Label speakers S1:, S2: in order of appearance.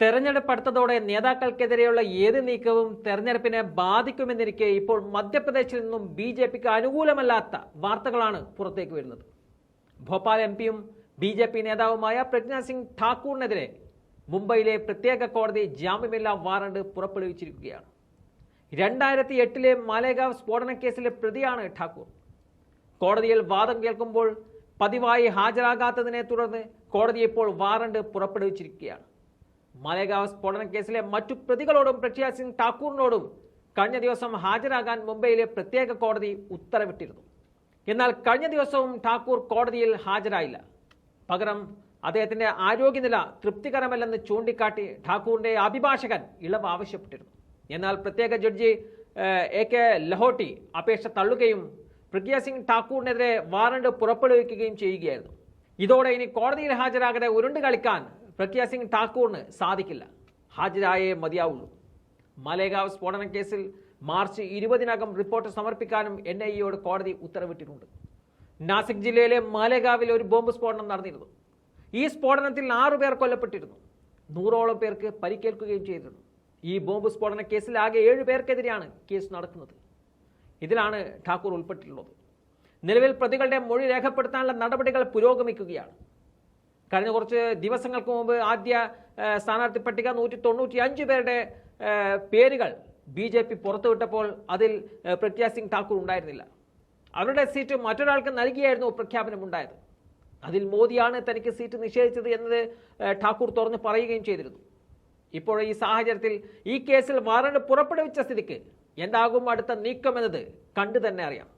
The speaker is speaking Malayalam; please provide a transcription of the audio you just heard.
S1: തെരഞ്ഞെടുപ്പ് അടുത്തതോടെ നേതാക്കൾക്കെതിരെയുള്ള ഏത് നീക്കവും തെരഞ്ഞെടുപ്പിനെ ബാധിക്കുമെന്നിരിക്കെ ഇപ്പോൾ മധ്യപ്രദേശിൽ നിന്നും BJPക്ക് അനുകൂലമല്ലാത്ത വാർത്തകളാണ് പുറത്തേക്ക് വരുന്നത്. ഭോപ്പാൽ MPയും BJP നേതാവുമായ പ്രജ്ഞ സിംഗ് ഠാക്കൂറിനെതിരെ മുംബൈയിലെ പ്രത്യേക കോടതി ജാമ്യമില്ലാ വാറണ്ട് പുറപ്പെടുവിച്ചിരിക്കുകയാണ്. 2008 മാലേഗാവ് സ്ഫോടന കേസിലെ പ്രതിയാണ് ഠാക്കൂർ. കോടതിയിൽ വാദം കേൾക്കുമ്പോൾ പതിവായി ഹാജരാകാത്തതിനെ തുടർന്ന് കോടതി ഇപ്പോൾ വാറണ്ട് പുറപ്പെടുവിച്ചിരിക്കുകയാണ്. മാലേഗാവ് സ്ഫോടന കേസിലെ മറ്റു പ്രതികളോടും പ്രജ്ഞ സിംഗ് ഠാക്കൂറിനോടും കഴിഞ്ഞ ദിവസം ഹാജരാകാൻ മുംബൈയിലെ പ്രത്യേക കോടതി ഉത്തരവിട്ടിരുന്നു. എന്നാൽ കഴിഞ്ഞ ദിവസവും ഠാക്കൂർ കോടതിയിൽ ഹാജരായില്ല. പകരം അദ്ദേഹത്തിന്റെ ആരോഗ്യനില തൃപ്തികരമല്ലെന്ന് ചൂണ്ടിക്കാട്ടി ഠാക്കൂറിന്റെ അഭിഭാഷകൻ ഇളവ് ആവശ്യപ്പെട്ടിരുന്നു. എന്നാൽ പ്രത്യേക ജഡ്ജി AK ലഹോട്ടി അപേക്ഷ തള്ളുകയും പ്രജ്ഞ സിംഗ് ഠാക്കൂറിനെതിരെ വാറണ്ട് പുറപ്പെടുവിക്കുകയും ചെയ്യുകയായിരുന്നു. ഇതോടെ ഇനി കോടതിയിൽ ഹാജരാകാതെ ഉരുണ്ട് കളിക്കാൻ പ്രജ്ഞ സിംഗ് ഠാക്കൂറിന് സാധിക്കില്ല. ഹാജരായേ മതിയാവുള്ളൂ. മാലേഗാവ് സ്ഫോടന കേസിൽ മാർച്ച് 20-നകം റിപ്പോർട്ട് സമർപ്പിക്കാനും NIA കോടതി ഉത്തരവിട്ടിട്ടുണ്ട്. നാസിക് ജില്ലയിലെ മാലേഗാവിൽ ഒരു ബോംബ് സ്ഫോടനം നടന്നിരുന്നു. ഈ സ്ഫോടനത്തിൽ 6 പേർ കൊല്ലപ്പെട്ടിരുന്നു. 100ഓളം പേർക്ക് പരിക്കേൽക്കുകയും ചെയ്തിരുന്നു. ഈ ബോംബ് സ്ഫോടന കേസിൽ ആകെ 7 പേർക്കെതിരെയാണ് കേസ് നടക്കുന്നത്. ഇതിലാണ് ഠാക്കൂർ ഉൾപ്പെട്ടിട്ടുള്ളത്. നിലവിൽ പ്രതികളുടെ മൊഴി രേഖപ്പെടുത്താനുള്ള നടപടികൾ പുരോഗമിക്കുകയാണ്. കഴിഞ്ഞ കുറച്ച് ദിവസങ്ങൾക്ക് മുമ്പ് ആദ്യ സ്ഥാനാർത്ഥി പട്ടിക 195 പേരുടെ പേരുകൾ BJP പുറത്തുവിട്ടപ്പോൾ അതിൽ പ്രജ്ഞ സിംഗ് ഠാക്കൂർ ഉണ്ടായിരുന്നില്ല. അവരുടെ സീറ്റ് മറ്റൊരാൾക്ക് നൽകിയായിരുന്നു പ്രഖ്യാപനമുണ്ടായത്. അതിൽ മോദിയാണ് തനിക്ക് സീറ്റ് നിഷേധിച്ചത് എന്നത് ഠാക്കൂർ തുറന്ന് പറയുകയും ചെയ്തിരുന്നു. ഇപ്പോൾ ഈ സാഹചര്യത്തിൽ ഈ കേസിൽ വാറണ്ട് പുറപ്പെടുവിച്ച സ്ഥിതിക്ക് എന്താകും അടുത്ത നീക്കമെന്നത് കണ്ടു തന്നെ അറിയാം.